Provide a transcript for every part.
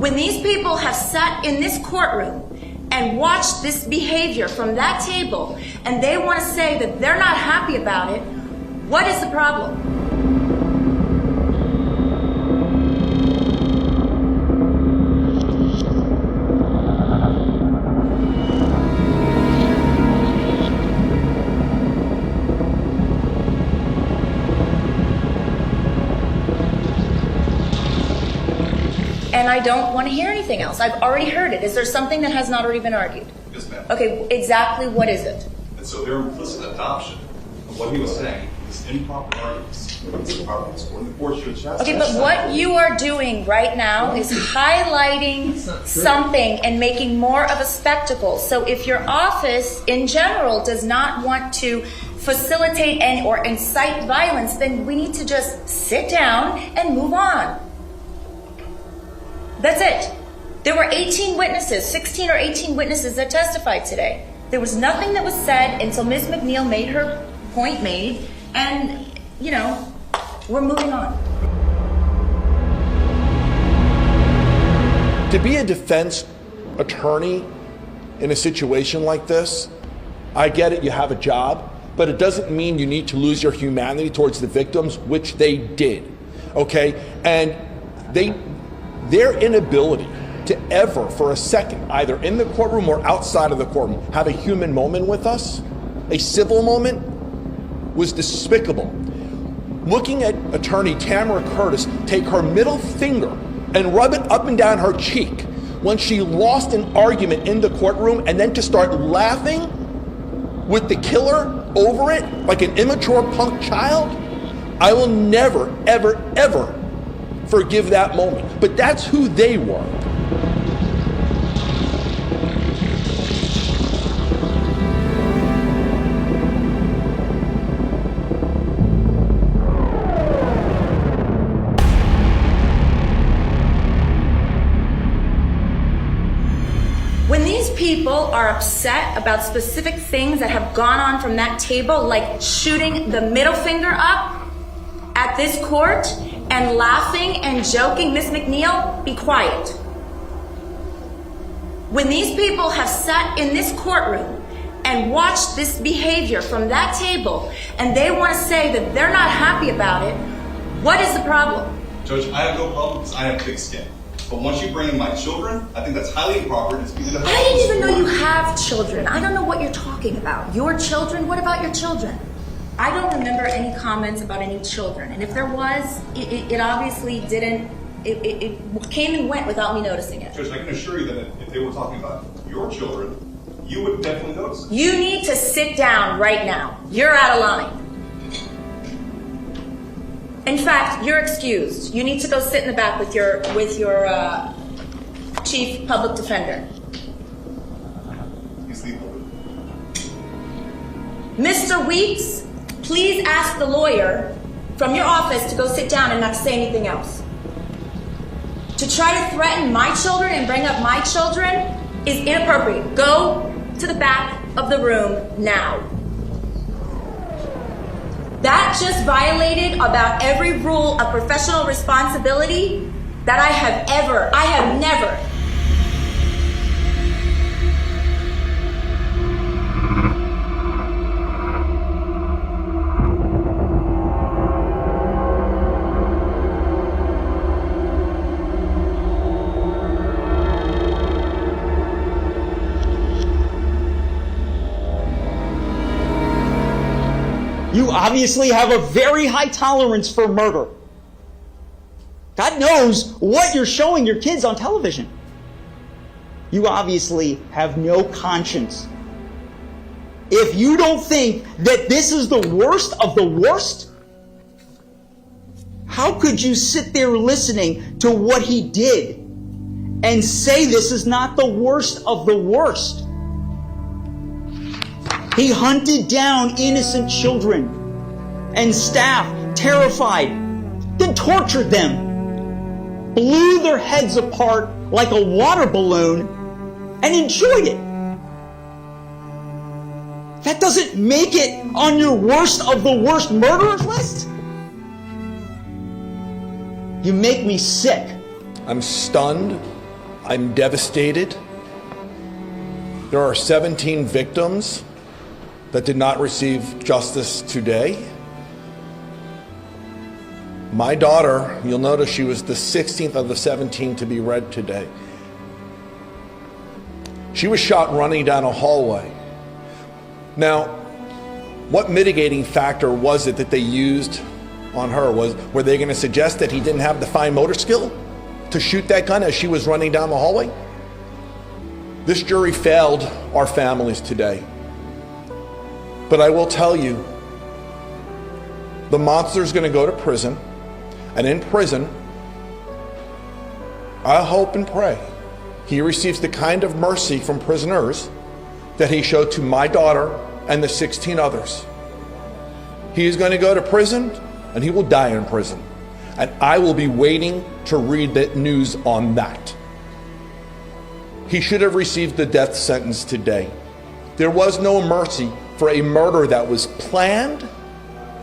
When these people have sat in this courtroom and watched this behavior from that table, and they want to say that they're not happy about it, what is the problem? And I don't want to hear anything else. I've already heard it. Is there something that has not already been argued? Yes, ma'am. Okay, exactly what is it? And so their implicit adoption of what he was saying is improper arguments. Okay, but what you are doing right now is highlighting something and making more of a spectacle. So if your office in general does not want to facilitate or incite violence, then we need to just sit down and move on. That's it. There were 18 witnesses, 16 or 18 witnesses that testified today. There was nothing that was said until Ms. McNeil made her point made, and, you know, we're moving on. To be a defense attorney in a situation like this, I get it, you have a job, but it doesn't mean you need to lose your humanity towards the victims, which they did, okay? And their inability to ever, for a second, either in the courtroom or outside of the courtroom, have a human moment with us, a civil moment, was despicable. Looking at attorney Tamara Curtis take her middle finger and rub it up and down her cheek when she lost an argument in the courtroom, and then to start laughing with the killer over it like an immature punk child, I will never, ever, ever forgive that moment. But that's who they were. When these people are upset about specific things that have gone on from that table, like shooting the middle finger up at this court and laughing and joking, Ms. McNeil, be quiet. When these people have sat in this courtroom and watched this behavior from that table, and they want to say that they're not happy about it, what is the problem? Judge, I have no problem because I have thick skin. But once you bring in my children, I think that's highly improper. It's because of I didn't even know you have children. I don't know what you're talking about. Your children? What about your children? I don't remember any comments about any children. And if there was, it obviously didn't, it came and went without me noticing it. Judge, I can assure you that if they were talking about your children, you would definitely notice it. You need to sit down right now. You're out of line. In fact, you're excused. You need to go sit in the back with your chief public defender. He's legal. Mr. Weeks, please ask the lawyer from your office to go sit down and not say anything else. To try to threaten my children and bring up my children is inappropriate. Go to the back of the room now. That just violated about every rule of professional responsibility that I have never. You obviously have a very high tolerance for murder. God knows what you're showing your kids on television. You obviously have no conscience. If you don't think that this is the worst of the worst, how could you sit there listening to what he did and say this is not the worst of the worst? He hunted down innocent children and staff, terrified, then tortured them, blew their heads apart like a water balloon, and enjoyed it. That doesn't make it on your worst of the worst murderers list? You make me sick. I'm stunned. I'm devastated. There are 17 victims that did not receive justice today. My daughter, you'll notice she was the 16th of the 17 to be read today. She was shot running down a hallway. Now, what mitigating factor was it that they used on her? Were they going to suggest that he didn't have the fine motor skill to shoot that gun as she was running down the hallway? This jury failed our families today. But I will tell you, the monster's going to go to prison, and in prison, I hope and pray he receives the kind of mercy from prisoners that he showed to my daughter and the 16 others. He is going to go to prison, and he will die in prison. And I will be waiting to read the news on that. He should have received the death sentence today. There was no mercy for a murder that was planned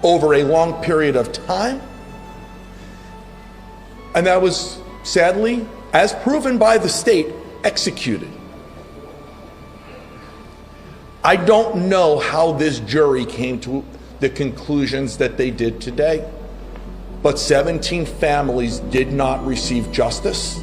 over a long period of time. And that was, sadly, as proven by the state, executed. I don't know how this jury came to the conclusions that they did today, but 17 families did not receive justice.